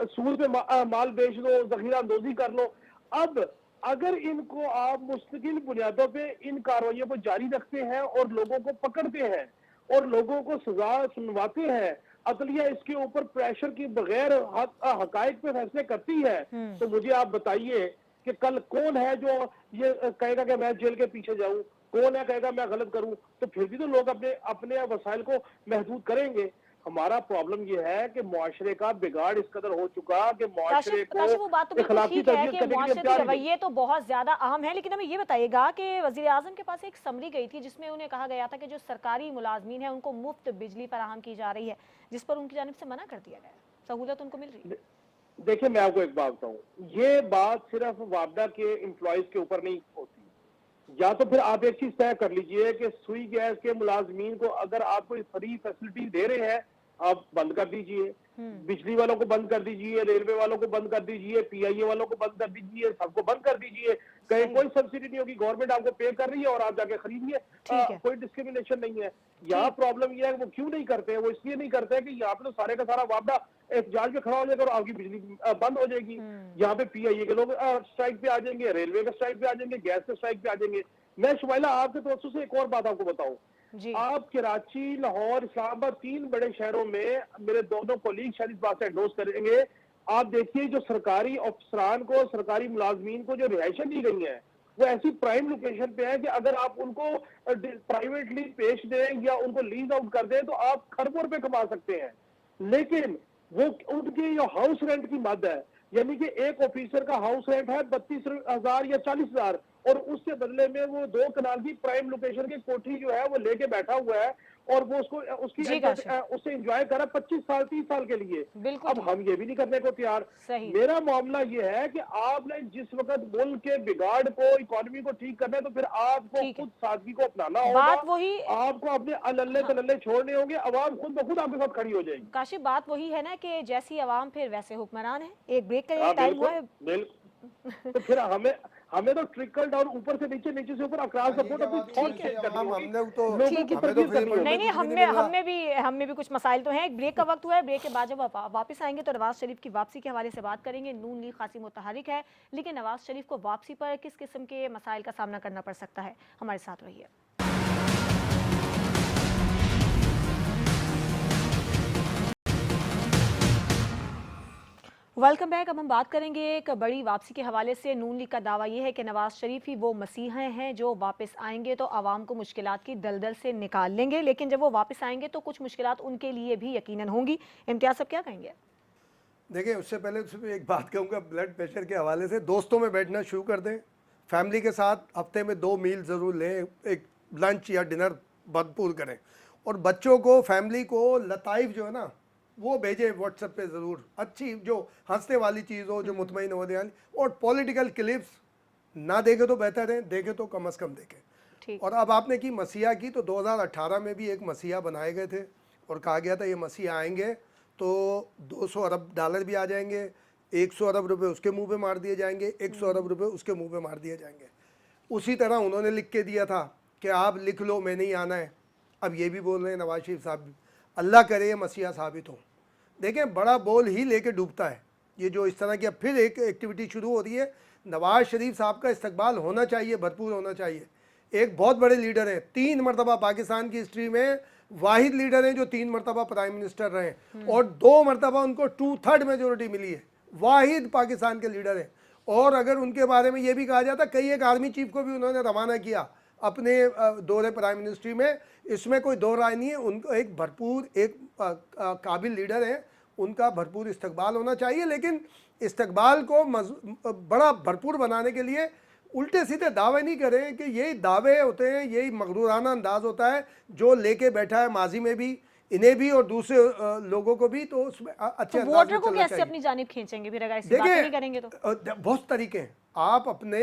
सूद पे माल बेच लो, जखीरा अंदोजी कर लो। अब अगर इनको आप मुस्तकिल बुनियादों पे इन कार्रवाइयों को जारी रखते हैं और लोगों को पकड़ते हैं और लोगों को सजा सुनवाते हैं, अदलिया इसके ऊपर प्रेशर की बगैर हकायक पे फैसले करती है, तो मुझे आप बताइए कि कल कौन है जो ये कहेगा कि मैं जेल के पीछे जाऊं? कौन है कहेगा मैं गलत करूं? तो फिर भी तो लोग अपने वसाइल को महदूद करेंगे। हमारा प्रॉब्लम यह है कि मुआशरे का बिगाड़ इस कदर हो चुका कि मुआशरे को वो बात तो बिल्कुल ठीक है कि मुआशरती रवैये तो बहुत ज्यादा अहम है, लेकिन हमें ये बताइएगा कि वजीर आजम के पास एक समरी गई थी जिसमें उन्हें कहा गया था कि जो सरकारी मुलाजमीन है उनको मुफ्त बिजली फराहम की जा रही है, जिस पर उनकी जानिब से मना कर दिया गया। सहूलत उनको मिल रही है? देखिए, मैं आपको एक बात बताऊं, ये बात सिर्फ वापडा के एम्प्लॉयज के ऊपर नहीं होती। या तो फिर आप एक चीज तय कर लीजिए कि सुई गैस के मुलाजमीन को अगर आप कोई फ्री फैसिलिटी दे रहे हैं आप बंद कर दीजिए, बिजली वालों को बंद कर दीजिए, रेलवे वालों को बंद कर दीजिए, पीआईए वालों को बंद कर दीजिए, सबको बंद कर दीजिए। कहीं कोई सब्सिडी नहीं होगी, गवर्नमेंट आपको पे कर रही है और आप जाके खरीदिए, ठीक है। कोई डिस्क्रिमिनेशन नहीं है। यहाँ प्रॉब्लम ये है कि वो क्यों नहीं करते हैं, वो इसलिए नहीं करते हैं कि यहाँ पे तो सारे का सारा वापडा एहतजाज पे खड़ा हो जाएगा और आपकी बिजली बंद हो जाएगी। यहाँ पे पीआईए के लोग स्ट्राइक पे आ जाएंगे, रेलवे के स्ट्राइक पे आ जाएंगे, गैस के स्ट्राइक पे आ जाएंगे। मैं शुमाइला आपके तवज्जो से एक और बात आपको बताऊं, आप कराची, लाहौर, इस्लामाबाद, 3 बड़े शहरों में, मेरे दोनों कोलीग शायद इस बात से एंडोर्स करेंगे, आप देखिए जो सरकारी अफसरान को, सरकारी मुलाजमीन को जो रिहाइशें दी गई हैं, वो ऐसी प्राइम लोकेशन पे है कि अगर आप उनको प्राइवेटली पेश दें या उनको लीज आउट कर दें तो आप खरबों रुपए कमा सकते हैं। लेकिन वो उनकी जो हाउस रेंट की मद है, यानी कि एक ऑफिसर का हाउस रेंट है 32,000 या 40,000 और उसके बदले में वो 2 कनाल की प्राइम लोकेशन की कोठी जो है वो लेके बैठा हुआ है और वो उसको उससे एंजॉय करा 25 साल 30 साल के लिए। अब हम ये भी नहीं करने को तैयार। मेरा मामला ये है कि आपने जिस वक्त मुल्क के बिगाड़ को, इकोनॉमी को ठीक करना है तो फिर आपको खुद सादगी को अपनाना होगा, आपको अपने अल्ले तल्ले छोड़ने होंगे, आवाम खुद ब खुद आपके साथ खड़ी हो जाएगी। काशिफ, बात वही है ना कि जैसी आवाम फिर वैसे हुक्मरान है। एक ब्रेक का टाइम हुआ है। तो फिर हमें तो ट्रिकल डाउन, ऊपर से नीचे, नीचे से ऊपर अक्रॉस सपोर्ट अपनी थॉट चेंज करनी होगी, लोगों की तरकीब करनी होगी। नहीं, हमें भी कुछ मसाइल तो हैं। एक ब्रेक का वक्त हुआ है। ब्रेक के बाद जब वापस आएंगे तो नवाज शरीफ की वापसी के हवाले से बात करेंगे। नून लीग खासी मुतहरिक है, लेकिन नवाज शरीफ को वापसी पर किस किस्म के मसाइल का सामना करना पड़ सकता है। हमारे साथ रहिए। Welcome back. अब हम बात करेंगे एक बड़ी वापसी के हवाले से। नून लीग का दावा यह है कि नवाज शरीफ ही वो मसीहा हैं जो वापस आएंगे तो आवाम को मुश्किलात की दलदल से निकाल लेंगे, लेकिन जब वो वापस आएंगे तो कुछ मुश्किलात उनके लिए भी यकीनन होंगी। इम्तियाज साहब क्या कहेंगे? देखिए, उससे पहले एक बात कहूँगा, ब्लड प्रेशर के हवाले से दोस्तों में बैठना शुरू कर दें, फैमिली के साथ हफ्ते में 2 मील ज़रूर लें, एक लंच या डिनर भरपूर करें और बच्चों को, फैमिली को लताइफ जो है ना वो भेजे व्हाट्सएप पे ज़रूर, अच्छी जो हंसने वाली चीज़ हो, जो मुतमईन हो दें। और पॉलिटिकल क्लिप्स ना देखे तो बेहतर है, देखे तो कम से कम देखें। और अब आपने की मसीहा की, तो 2018 में भी एक मसीहा बनाए गए थे और कहा गया था ये मसीहा आएंगे तो 200 अरब डॉलर भी आ जाएंगे, 100 अरब रुपये उसके मुंह पे मार दिए जाएंगे, 100 अरब रुपये उसके मुंह पे मार दिए जाएंगे। उसी तरह उन्होंने लिख के दिया था कि आप लिख लो, मैं नहीं आना है। अब ये भी बोल रहे हैं नवाज शरीफ साहब, अल्लाह करे ये मसीहा साबित हो। देखें, बड़ा बोल ही लेके डूबता है ये जो इस तरह की अब फिर एक एक्टिविटी शुरू हो रही है। नवाज शरीफ साहब का इस्तकबाल होना चाहिए, भरपूर होना चाहिए। एक बहुत बड़े लीडर हैं, 3 मरतबा पाकिस्तान की हिस्ट्री में वाहिद लीडर हैं जो 3 मरतबा प्राइम मिनिस्टर रहे और 2 मरतबा उनको 2/3 मेजोरिटी मिली है। वाहिद पाकिस्तान के लीडर हैं। और अगर उनके बारे में ये भी कहा जाता, कई एक आर्मी चीफ को भी उन्होंने रवाना किया अपने दौरे प्राइम मिनिस्ट्री में, इसमें कोई दो राय नहीं है। उनको एक भरपूर, एक काबिल लीडर है, उनका भरपूर इस्तकबाल होना चाहिए। लेकिन इस्तकबाल को बड़ा भरपूर बनाने के लिए उल्टे सीधे दावे नहीं करें कि यही दावे होते हैं, यही मगरूराना अंदाज होता है जो लेके बैठा है माजी में भी, इन्हें भी और दूसरे लोगों को भी। तो उसमें अच्छे तो वोटर को कैसे अपनी जानिब खींचेंगे फिर अगर ऐसी बातें नहीं करेंगे तो? बहुत तरीके हैं। आप अपने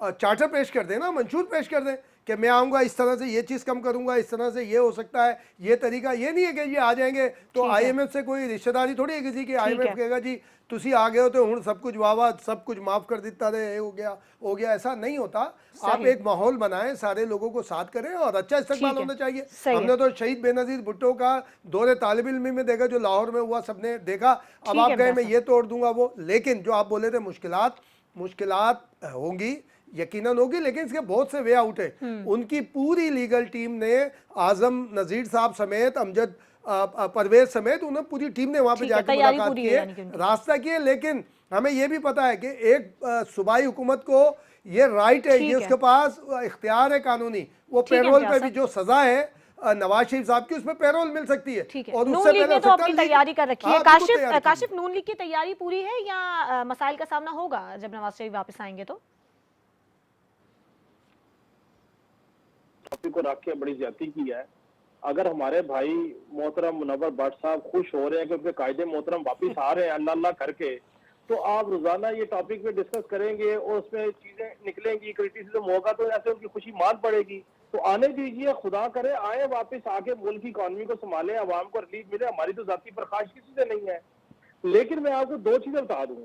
चार्टर पेश कर दें ना, मंशूर पेश कर दें कि मैं आऊँगा, इस तरह से ये चीज़ कम करूँगा, इस तरह से ये हो सकता है, ये तरीका। ये नहीं है कि ये आ जाएंगे तो IMF से कोई रिश्तेदारी थोड़ी है किसी की। IMF कहेगा जी तुसी आ गए हो तो हूँ सब कुछ वाह सब कुछ माफ़ कर देता रहे, हो गया, ऐसा नहीं होता। आप एक माहौल बनाएं, सारे लोगों को साथ करें और अच्छा इस्तेमाल होना चाहिए। हमने तो शहीद बेनज़ीर भुट्टो का दौरे तालिब इल्मी में देखा जो लाहौर में हुआ, सबने देखा। अब आप गए मैं ये तोड़ दूंगा वो, लेकिन जो आप बोले थे मुश्किलात होंगी, यकीनन होगी, लेकिन इसके बहुत से वे आउट है। उनकी पूरी लीगल टीम ने, आजम नज़ीर साहब समेत, अमजद परवेज समेत, उन्हें पूरी टीम ने वहाँ पे जाकर मुलाकात की है, रास्ता किए। लेकिन हमें ये भी पता है कि एक सूबाई हुकूमत को ये राइट है, ये उसके पास इख्तियार है कानूनी, वो पेरोल पे भी जो सजा है नवाज शरीफ साहब की, उसमें पेरोल मिल सकती है। और उससे पहले तो अपनी तैयारी कर रखी है। काशिफ, नून लीग की तैयारी पूरी है या मसाइल का सामना होगा जब नवाज शरीफ वापस आएंगे? तो को रख के बड़ी ज्यादती की है। अगर हमारे भाई मोहतरम मुनव्वर भट्ट साहब खुश हो रहे हैं कि उनके कायदे मोहतरम वापिस आ रहे हैं अल्लाह अल्लाह करके, तो आप रोजाना ये टॉपिक पे डिस्कस करेंगे और उसमें चीजें निकलेंगी, क्रिटिसिज्म होगा, तो ऐसे उनकी खुशी मान पड़ेगी। तो आने दीजिए, खुदा करे आए वापस, आके मुल्क की इकॉनमी को संभाले, आवाम को रिलीफ मिले। हमारी तो जाती प्रकाश किसी से नहीं है। लेकिन मैं आपको दो चीजें बता दूं।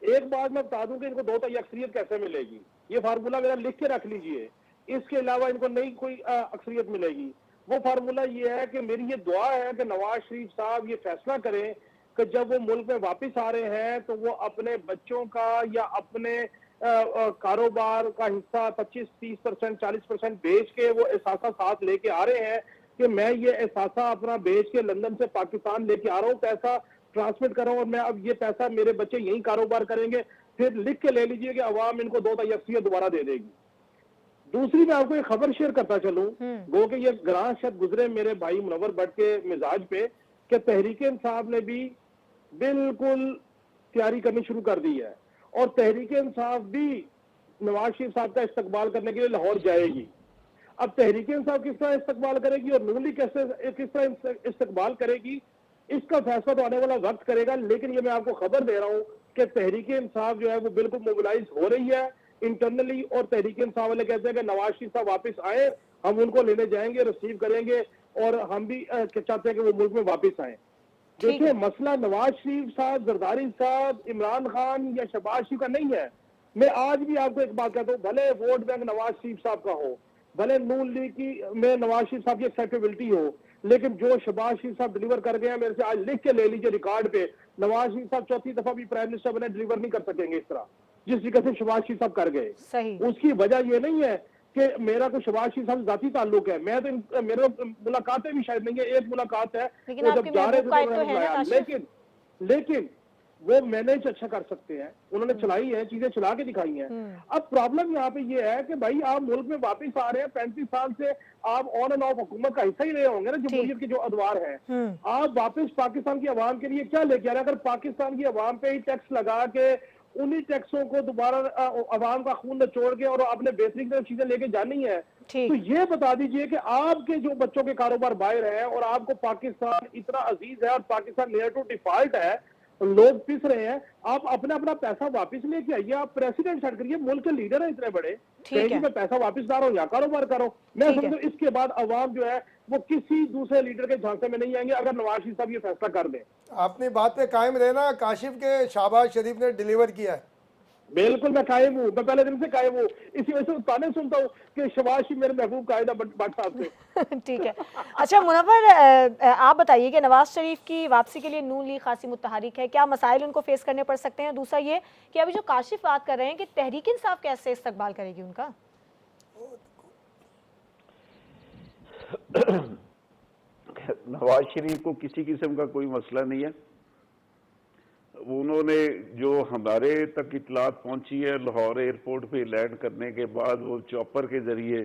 एक बात मैं बता दूं कि इनको 2 तिहाई अक्सरियत कैसे मिलेगी, ये फार्मूला मेरा लिख के रख लीजिए। इसके अलावा इनको नहीं कोई अक्सरियत मिलेगी। वो फार्मूला ये है कि मेरी ये दुआ है कि नवाज शरीफ साहब ये फैसला करें कि जब वो मुल्क में वापस आ रहे हैं तो वो अपने बच्चों का या अपने कारोबार का हिस्सा 25-30%, 40% बेच के वो एहसासा साथ लेके आ रहे हैं कि मैं ये एहसासा अपना बेच के लंदन से पाकिस्तान लेके आ रहा हूँ, पैसा ट्रांसमिट कर रहा हूँ और मैं अब ये पैसा मेरे बच्चे यही कारोबार करेंगे। फिर लिख के ले लीजिए कि अवाम इनको 2 तिहाई अक्सरियत दोबारा दे देगी। दूसरी मैं आपको एक खबर शेयर करता चलूं, वो कि ये ग्रां शब्द गुजरे मेरे भाई मुनव्वर भट्ट के मिजाज पे कि तहरीक इंसाफ ने भी बिल्कुल तैयारी करनी शुरू कर दी है और तहरीक इंसाफ भी नवाज शरीफ साहब का इस्तकबाल करने के लिए लाहौर जाएगी। अब तहरीक इंसाफ किस तरह इस्तकबाल करेगी और नून लीग किस तरह इस्तकबाल करेगी, इसका फैसला तो आने वाला वक्त करेगा। लेकिन ये मैं आपको खबर दे रहा हूं कि तहरीक इंसाफ जो है वो बिल्कुल मोबिलाइज हो रही है इंटरनली, और तहरीक इंसाफ वाले कहते हैं कि नवाज शरीफ साहब वापस आए, हम उनको लेने जाएंगे, रिसीव करेंगे और हम भी चाहते हैं कि वो मुल्क में वापस आए। देखिए, मसला नवाज शरीफ साहब, जरदारी साहब, इमरान खान या शहबाज शरीफ का नहीं है। मैं आज भी आपको एक बात कहता हूँ, भले वोट बैंक नवाज शरीफ साहब का हो, भले नून लीग की में नवाज शरीफ साहब की एक्सेप्टेबिलिटी हो, लेकिन जो शहबाज शरीफ साहब डिलीवर कर गए हैं, मेरे से आज लिख के ले लीजिए रिकॉर्ड पे, नवाज शरीफ साहब चौथी दफा भी प्राइम मिनिस्टर बने डिलीवर नहीं कर सकेंगे इस तरह जिस तरीके से शहबाज शरीफ साहब कर गए। सही। उसकी वजह यह नहीं है कि मेरा तो शहबाज शरीफ साहब जाती ताल्लुक है, मैं तो मेरे मुलाकातें भी शायद नहीं है, एक मुलाकात है लेकिन आपके महबूब कायद तो है ना काशिफ? लेकिन वो मैनेज अच्छा कर सकते हैं, उन्होंने चलाई है, चीजें चला के दिखाई हैं। अब प्रॉब्लम यहाँ पे ये है कि भाई आप मुल्क में वापस आ रहे हैं, 35 साल से आप ऑन एंड ऑफ हुकूमत का हिस्सा ही रहे होंगे ना, जमहूरियत के जो अदवार है, आप वापस पाकिस्तान की आवाम के लिए क्या लेके आ रहे हैं? अगर पाकिस्तान की आवाम पे ही टैक्स लगा के उन्हीं टैक्सों को दोबारा आवाम का खून निचोड़ के और आपने बेहतरीन तरह चीजें लेके जानी है, तो ये बता दीजिए कि आपके जो बच्चों के कारोबार बाहर है और आपको पाकिस्तान इतना अजीज है और पाकिस्तान नियर टू डिफॉल्ट है, लोग पिस रहे हैं, आप अपना अपना पैसा वापस लेके आइए। आप प्रेसिडेंट सेट करिए, मुल्क के लीडर है इतने बड़े, कहेंगे मैं पैसा वापस ला रहा हूँ या कारोबार करो। मैं समझता हूँ इसके बाद अवाम जो है वो किसी दूसरे लीडर के झांसे में नहीं आएंगे अगर नवाज शरीफ साहब ये फैसला कर दें। आपने बात पे कायम रहना, काशिफ के शहबाज शरीफ ने डिलीवर किया है। बिल्कुल मैं कायम हूँ, मैं पहले दिन से कायम हूँ, इसी वजह से ताने सुनता हूँ कि शहबाज शरीफ मेरे महबूब कायदा भट्ट साहब से। ठीक है। अच्छा मुनव्वर, आप बताइए कि नवाज शरीफ की वापसी के लिए नून लीग खासी मुतहरिक है, क्या मसाइल उनको फेस करने पड़ सकते हैं? दूसरा ये कि अभी जो काशिफ बात कर रहे हैं कि तहरीक इंसाफ कैसे इस्तकबाल करेगी उनका? नवाज शरीफ को किसी किस्म का कोई मसला नहीं है। उन्होंने जो हमारे तक इतलात पहुंची है, लाहौर एयरपोर्ट पे लैंड करने के बाद वो चॉपर के जरिए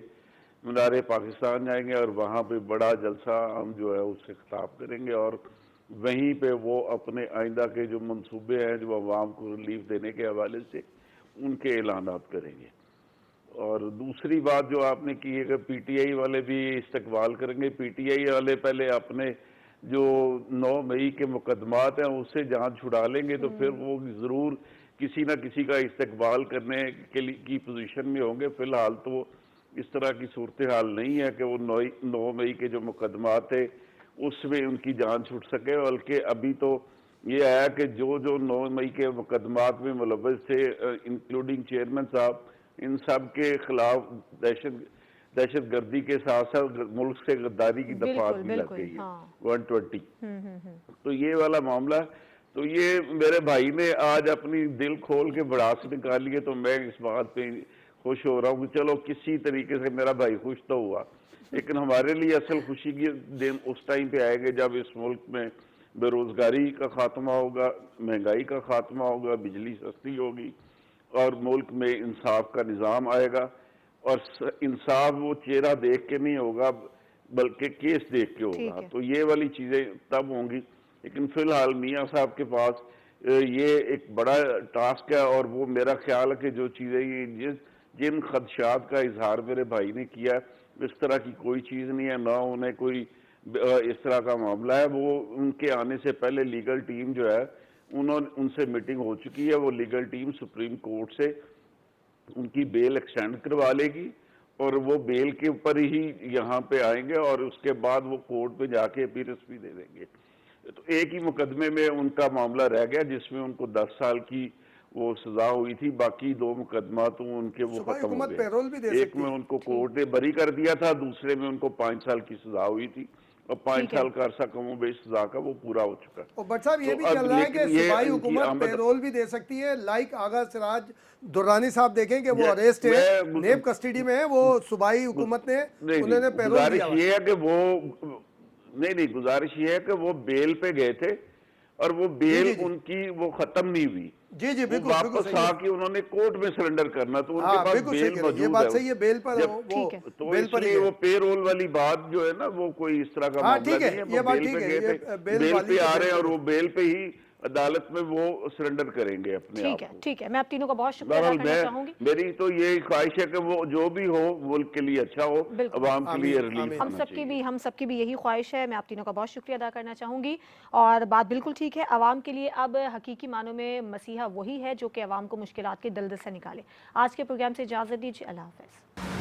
मीनार पाकिस्तान जाएंगे और वहाँ पे बड़ा जलसा हम जो है उससे खिताब करेंगे और वहीं पे वो अपने आइंदा के जो मंसूबे हैं, जो अवाम को रिलीफ देने के हवाले से, उनके ऐलानात करेंगे। और दूसरी बात जो आपने की है कि पीटीआई वाले भी इस्तकबाल करेंगे। पीटीआई वाले पहले अपने जो 9 मई के मुकदमात हैं उससे जान छुड़ा लेंगे तो फिर वो जरूर किसी ना किसी का इस्तकबाल करने के लिए की पोजीशन में होंगे। फिलहाल तो इस तरह की सूरत हाल नहीं है कि वो 9 मई के जो मुकदमात थे उसमें उनकी जान छूट सके, बल्कि अभी तो ये आया कि जो 9 मई के मुकदमात में मुलव्वस थे, इंक्लूडिंग चेयरमैन साहब, इन सब के खिलाफ दहशत गर्दी के साथ साथ मुल्क से गद्दारी की दफात भी लग गई है 120। तो ये वाला मामला, तो ये मेरे भाई ने आज अपनी दिल खोल के भड़ास निकाली है, तो मैं इस बात पे खुश हो रहा हूँ कि चलो किसी तरीके से मेरा भाई खुश तो हुआ। लेकिन हमारे लिए असल खुशी की दिन उस टाइम पे आएगा जब इस मुल्क में बेरोजगारी का खात्मा होगा, महंगाई का खात्मा होगा, बिजली सस्ती होगी और मुल्क में इंसाफ का निज़ाम आएगा। और इंसाफ वो चेहरा देख के नहीं होगा बल्कि केस देख के होगा। तो ये वाली चीज़ें तब होंगी। लेकिन फिलहाल मियाँ साहब के पास ये एक बड़ा टास्क है और वो मेरा ख्याल है कि जो चीज़ें जिन खदशात का इजहार मेरे भाई ने किया, इस तरह की कोई चीज़ नहीं है, ना उन्हें कोई इस तरह का मामला है। वो उनके आने से पहले लीगल टीम जो है उनसे मीटिंग हो चुकी है। वो लीगल टीम सुप्रीम कोर्ट से उनकी बेल एक्सटेंड करवा लेगी और वो बेल के ऊपर ही यहाँ पे आएंगे और उसके बाद वो कोर्ट पे जाके अपीयरेंस भी दे देंगे। तो एक ही मुकदमे में उनका मामला रह गया जिसमें उनको 10 साल की वो सजा हुई थी, बाकी 2 मुकदमा तो उनके वो सूबाई खत्म हो हुकूमत पैरोल भी दे गए। एक सकती में है। उनको कोर्ट ने बरी कर दिया था, दूसरे में उनको 5 साल की सजा हुई थी और 5 ठीक है। साल का अरसा कमोबेश सजा का वो पूरा हो चुका है। और बट साहब ये तो भी अब चल रहा है कि लेकिन ये सूबाई इनकी हुकूमत आमद- पैरोल भी दे सकती है, लाइक आगा सिराज दुर्रानी साहब देखें कि वो ये- अरेस्ट है, मैं- नेब कस्टडी में है, वो सूबाई हुकूमत ने नहीं, उन्होंने नहीं, पैरोल दिया गुजारिश हुआ है। ये है कि वो नहीं, गुजारिश ये है कि वो बेल पे गए थे और वो बेल जी, जी। उनकी वो खत्म नहीं हुई। जी जी वो बिल्कुल बिल्कुल वापस सही है। आके उन्होंने कोर्ट में सरेंडर करना, तो उनके हाँ पास बिल्कुल सही बेल कह रहे हैं। ये मौजूद बात सही है, बेल पर जब- वो ठीक है। तो बेल पर ही इसलिए गए। वो पेरोल वाली बात जो है ना, वो कोई इस तरह का हाँ, मामला ठीक है, नहीं है। ये वो बात बेल ठीक पे है, गए ये थे, बेल बेल वाली पे तो आ रहे हैं बेल और वो बेल पे ही अदालत में वो सरेंडर करेंगे अपने आप ठीक है, को। ठीक है। मैं आप तीनों का बहुत शुक्रिया अदा बहरहाल करना चाहूंगी। मेरी तो ये ख्वाहिश है कि वो जो भी हो मुल्क के लिए अच्छा हो, बिल्कुल। अवाम के लिए आमीन, रिलीफ आमीन। हम सबकी भी यही ख्वाहिश है। मैं आप तीनों का बहुत शुक्रिया अदा करना चाहूँगी और बात बिल्कुल ठीक है। अवाम के लिए अब हकीकी मानों में मसीहा वही है जो कि अवाम को मुश्किलात के दलदल से निकाले। आज के प्रोग्राम से इजाज़त दीजिए। अल्लाह हाफ़िज़।